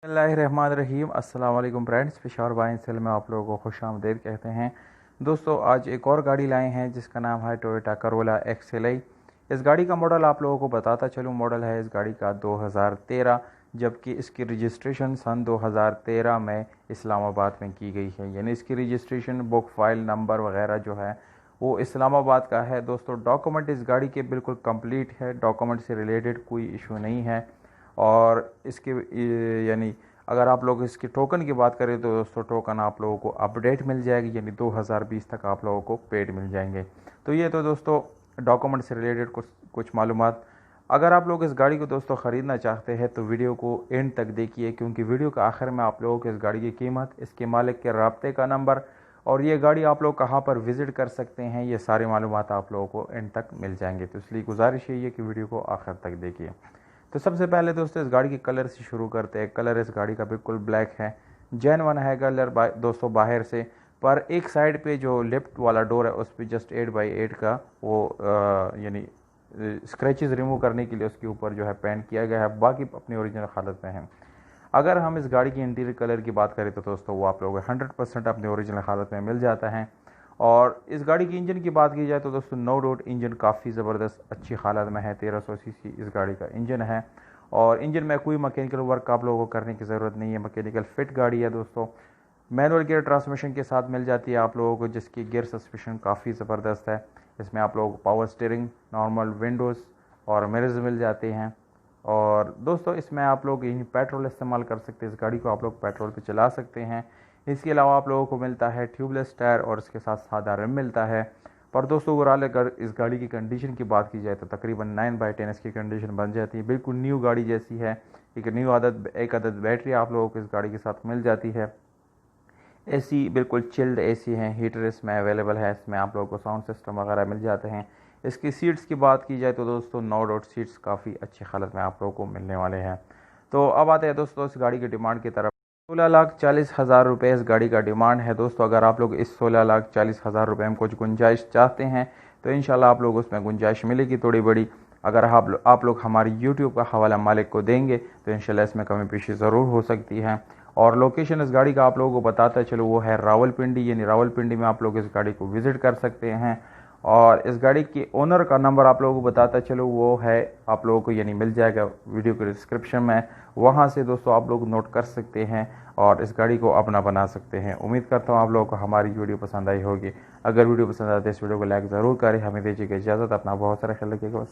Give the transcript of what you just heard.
बिस्मिल्लाहिर्रहमानिर्रहीम। अस्सलाम वालेकुम फ्रेंड्स, पेशावर बाइंग सेल में आप लोगों को खुशामदीद कहते हैं। दोस्तों, आज एक और गाड़ी लाए हैं जिसका नाम है टोयोटा करोला XLI। इस गाड़ी का मॉडल आप लोगों को बताता चलूँ। मॉडल है इस गाड़ी का 2013, जबकि इसकी रजिस्ट्रेशन सन 2013 में इस्लामाबाद में की गई है। यानी इसकी रजिस्ट्रेशन, बुक फाइल नंबर वगैरह जो है वो इस्लामाबाद का है। दोस्तों, डॉक्यूमेंट इस गाड़ी के बिल्कुल कंप्लीट है, डॉक्यूमेंट से रिलेटेड कोई इशू नहीं है। और इसके यानी अगर आप लोग इसकी टोकन की बात करें तो दोस्तों, टोकन आप लोगों को अपडेट मिल जाएगी, यानी 2020 तक आप लोगों को पेड मिल जाएंगे। तो ये तो दोस्तों डॉक्यूमेंट से रिलेटेड कुछ मालूमात। अगर आप लोग इस गाड़ी को दोस्तों ख़रीदना चाहते हैं तो वीडियो को एंड तक देखिए, क्योंकि वीडियो के आखिर में आप लोगों को इस गाड़ी की कीमत, इसके मालिक के राब्ते का नंबर और ये गाड़ी आप लोग कहाँ पर विज़िट कर सकते हैं, ये सारी मालूमात आप लोगों को एंड तक मिल जाएंगे। तो इसलिए गुजारिश यही है कि वीडियो को आखिर तक देखिए। तो सबसे पहले दोस्तों इस गाड़ी के कलर से शुरू करते हैं। कलर इस गाड़ी का बिल्कुल ब्लैक है, जेन्युइन है कलर दोस्तों बाहर से। पर एक साइड पे जो लेफ्ट वाला डोर है उस पर जस्ट 8x8 का वो यानी स्क्रैचेस रिमूव करने के लिए उसके ऊपर जो है पेंट किया गया है, बाकी अपनी ओरिजिनल हालत में है। अगर हम इस गाड़ी की इंटीरियर कलर की बात करें तो दोस्तों वो आप लोगों को 100% अपनी ओरिजिनल हालत में मिल जाता है। और इस गाड़ी की इंजन की बात की जाए तो दोस्तों नो डाउट इंजन काफ़ी ज़बरदस्त अच्छी हालत में है। 1300 सीसी इस गाड़ी का इंजन है और इंजन में कोई मैकेनिकल वर्क आप लोगों को करने की ज़रूरत नहीं है। मैकेनिकल फिट गाड़ी है दोस्तों। मैनुअल गियर ट्रांसमिशन के साथ मिल जाती है आप लोगों को, जिसकी गियर सस्पेंशन काफ़ी ज़बरदस्त है। इसमें आप लोगों को पावर स्टीयरिंग, नॉर्मल विंडोज़ और मिरर्स मिल जाते हैं। और दोस्तों इसमें आप लोग यही पेट्रोल इस्तेमाल कर सकते हैं। इस गाड़ी को आप लोग पेट्रोल पे चला सकते हैं। इसके अलावा आप लोगों को मिलता है ट्यूबलेस टायर और इसके साथ सादा रिम मिलता है। पर दोस्तों ओवरऑल अगर इस गाड़ी की कंडीशन की बात की जाए तो तकरीबन 9/10 इसकी कंडीशन बन जाती है, बिल्कुल न्यू गाड़ी जैसी है। एक अदद बैटरी आप लोगों को इस गाड़ी के साथ मिल जाती है। एसी बिल्कुल चिल्ड एसी है, हीटर इसमें अवेलेबल है। इसमें आप लोगों को साउंड सिस्टम वगैरह मिल जाते हैं। इसकी सीट्स की बात की जाए तो दोस्तों नो डाउट सीट्स काफ़ी अच्छी हालत में आप लोगों को मिलने वाले हैं। तो अब आते हैं दोस्तों इस गाड़ी की डिमांड की तरफ। 16,40,000 रुपये इस गाड़ी का डिमांड है। दोस्तों अगर आप लोग इस 16,40,000 रुपये में कुछ गुंजाइश चाहते हैं तो इंशाल्लाह आप लोग उसमें गुंजाइश मिलेगी थोड़ी बड़ी। अगर आप लोग हमारी यूट्यूब का हवाला मालिक को देंगे तो इंशाल्लाह इसमें कमी पेशी ज़रूर हो सकती है। और लोकेशन इस गाड़ी का आप लोगों को बताता चलो वो है रावलपिंडी, यानी रावलपिंडी में आप लोग इस गाड़ी को विज़िट कर सकते हैं। और इस गाड़ी के ओनर का नंबर आप लोगों को बताता चलो वो है आप लोगों को यानी मिल जाएगा वीडियो के डिस्क्रिप्शन में। वहाँ से दोस्तों आप लोग नोट कर सकते हैं और इस गाड़ी को अपना बना सकते हैं। उम्मीद करता हूँ आप लोगों को हमारी वीडियो पसंद आई होगी। अगर वीडियो पसंद आती है इस वीडियो को लाइक ज़रूर करें। हमें दीजिएगा इजाज़त, अपना बहुत सारा ख्याल रखिएगा।